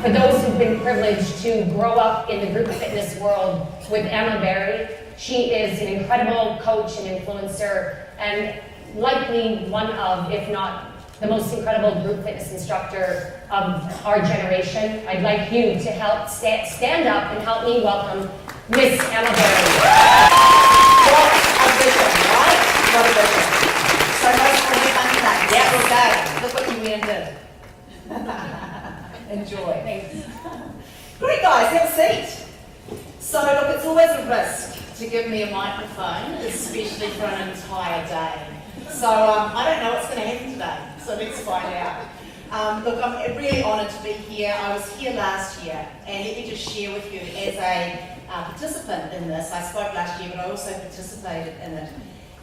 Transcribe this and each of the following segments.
for those who've been privileged to grow up in the group fitness world with Emma Barry. She is an incredible coach and influencer, and likely one of, if not the most incredible group fitness instructor of our generation. I'd like you to help stand up and help me welcome Miss Emma Barry. What a vision, right? What a vision. So most of you understand. Yeah, okay. Look what you went and did. Enjoy. Thanks. Great guys, have a seat. So look, it's always a risk to give me a microphone, especially for an entire day. So I don't know what's going to happen today, so let's find out. Look, I'm really honoured to be here. I was here last year, and let me just share with you as a participant in this. I spoke last year, but I also participated in it.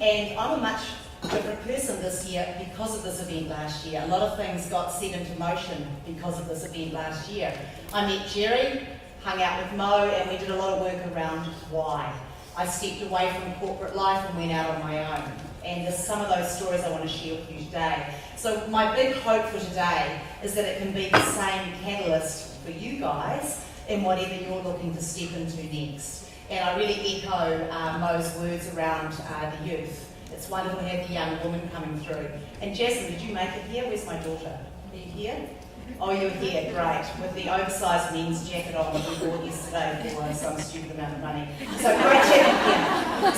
And I'm a much different person this year because of this event last year. A lot of things got set into motion because of this event last year. I met Jerry, hung out with Mo, and we did a lot of work around why. I stepped away from corporate life and went out on my own. And there's some of those stories I want to share with you today. So my big hope for today is that it can be the same catalyst for you guys in whatever you're looking to step into next. And I really echo Mo's words around the youth. It's wonderful to have the young woman coming through. And Jasmine, did you make it here? Where's my daughter? Are you here? Oh, you're here, great. With the oversized men's jacket on that we bought yesterday for some stupid amount of money. So great chatting here.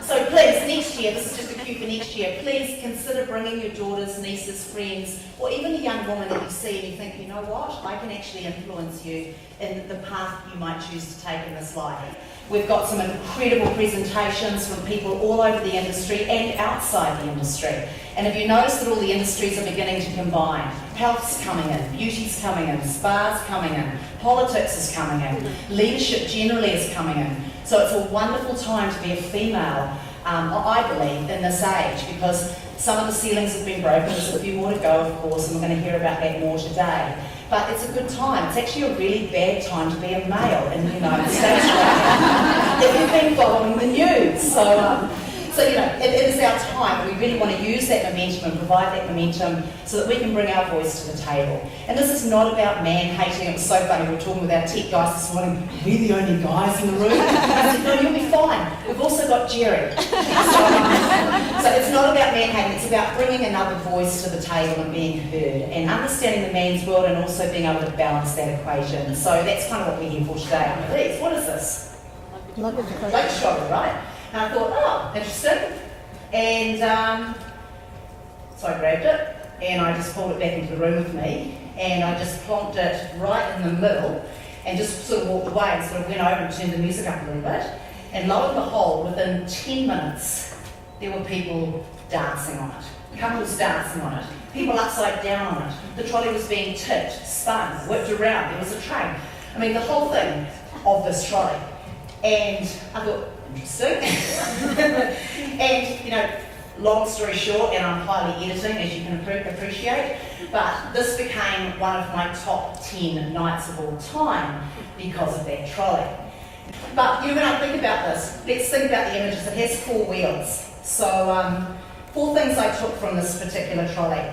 So please, next year, this is just a cue for next year, please consider bringing your daughters, nieces, friends, or even a young woman that you see and you think, you know what, I can actually influence you in the path you might choose to take in this life. We've got some incredible presentations from people all over the industry and outside the industry. And if you notice that all the industries are beginning to combine, health's coming in, beauty's coming in, spa's coming in, politics is coming in, leadership generally is coming in. So it's a wonderful time to be a female, I believe, in this age, because some of the ceilings have been broken. There's a few more to go, of course, and we're going to hear about that more today. But it's a good time. It's actually a really bad time to be a male in the United States right now, if you've been following the news. So you know, it is our time. We really want to use that momentum and provide that momentum so that we can bring our voice to the table. And this is not about man-hating. It was so funny, we were talking with our tech guys this morning, we're the only guys in the room. I said, no, you'll be fine. We've also got Jerry. So it's not about man-hating, it's about bringing another voice to the table and being heard and understanding the man's world and also being able to balance that equation. So that's kind of what we're here for today. Please, what is this? Luggage trolley, right? And I thought, oh, interesting. And so I grabbed it and I just pulled it back into the room with me and I just plonked it right in the middle and just sort of walked away and sort of went over and turned the music up a little bit. And lo and behold, within 10 minutes, there were people dancing on it, couples dancing on it, people upside down on it. The trolley was being tipped, spun, whipped around, there was a train. I mean, the whole thing of this trolley. And I thought, interesting. And, you know, long story short, and I'm highly editing, as you can appreciate, but this became one of my top 10 nights of all time because of that trolley. But, you know, when I think about this, let's think about the images. It has 4 wheels. So, 4 things I took from this particular trolley.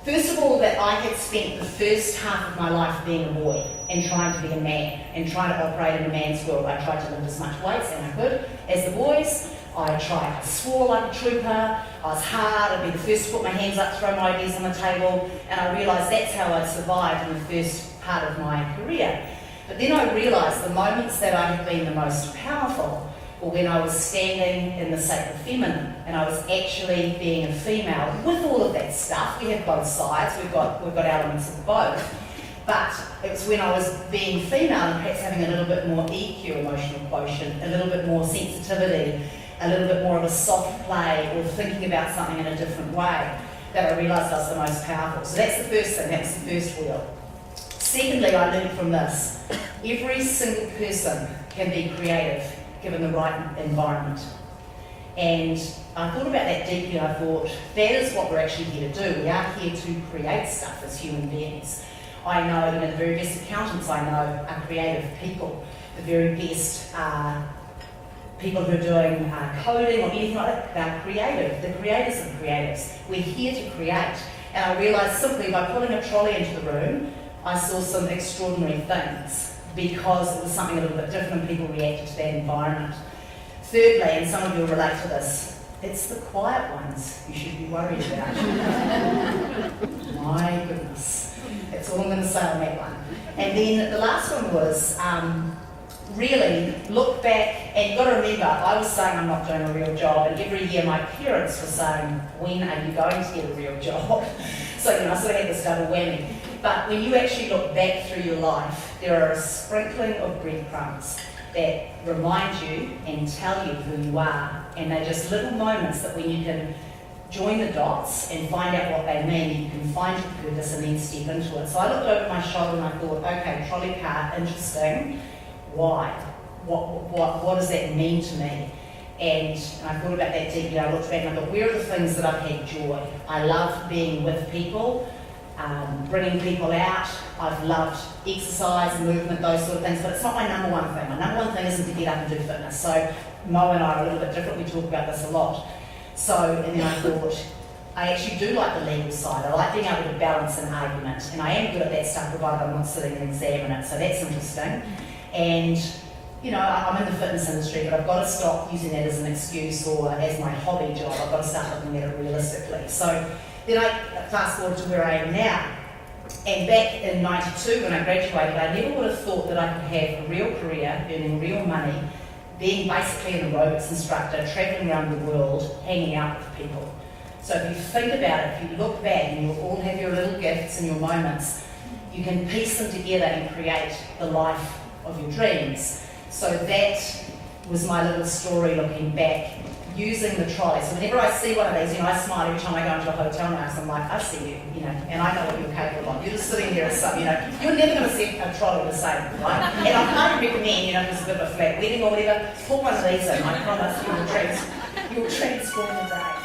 First of all, that I had spent the first half of my life being a boy and trying to be a man and trying to operate in a man's world. I tried to lift as much weights as I could as the boys. I swore like a trooper. I was hard. I'd be the first to put my hands up, throw my ideas on the table, and I realised that's how I'd survived in the first part of my career. But then I realised the moments that I had been the most powerful or when I was standing in the sacred feminine and I was actually being a female with all of that stuff. We have both sides, we've got elements of both. But it was when I was being female and perhaps having a little bit more EQ, emotional quotient, a little bit more sensitivity, a little bit more of a soft play or thinking about something in a different way, that I realised I was the most powerful. So that's the first thing, that's the first wheel. Secondly, I learned from this, every single person can be creative given the right environment. And I thought about that deeply and I thought, that is what we're actually here to do. We are here to create stuff as human beings. I know, the very best accountants I know are creative people. The very best people who are doing coding or anything like that, they're creative. The creators of creatives. We're here to create. And I realised simply by pulling a trolley into the room, I saw some extraordinary things because it was something a little bit different. People reacted to that environment. Thirdly, and some of you will relate to this, it's the quiet ones you should be worried about. My goodness. That's all I'm going to say on that one. And then the last one was really look back, and you've got to remember, I was saying I'm not doing a real job, and every year my parents were saying, when are you going to get a real job? So, I sort of had this double whammy. But when you actually look back through your life, there are a sprinkling of breadcrumbs that remind you and tell you who you are. And they're just little moments that when you can join the dots and find out what they mean, you can find your purpose and then step into it. So I looked over my shoulder and I thought, okay, trolley car, interesting. Why? What does that mean to me? And I thought about that deeply. I looked back and I thought, where are the things that I've had joy? I love being with people, bringing people out. I've loved exercise, movement, those sort of things, but it's not my number one thing. My number one thing isn't to get up and do fitness. So Mo and I are a little bit different. We talk about this a lot. So, and then I thought, I actually do like the legal side. I like being able to balance an argument, and I am good at that stuff provided I'm not sitting and examining it, so that's interesting. And, I'm in the fitness industry, but I've got to stop using that as an excuse or as my hobby job. I've got to start looking at it realistically. So then I fast forward to where I am now. And back in '92 when I graduated, I never would have thought that I could have a real career, earning real money, being basically an aerobics instructor, travelling around the world, hanging out with people. So if you think about it, if you look back, and you'll all have your little gifts and your moments, you can piece them together and create the life of your dreams. So that was my little story looking back, using the trolley. So whenever I see one of these, I smile every time I go into a hotel now, so I'm like, I see you, and I know what you're capable of. You're just sitting there as some, you're never going to set a trolley the same, right? And I can't recommend, if it's a bit of a flat wedding or whatever, pull one of these in. I promise you will transform the day.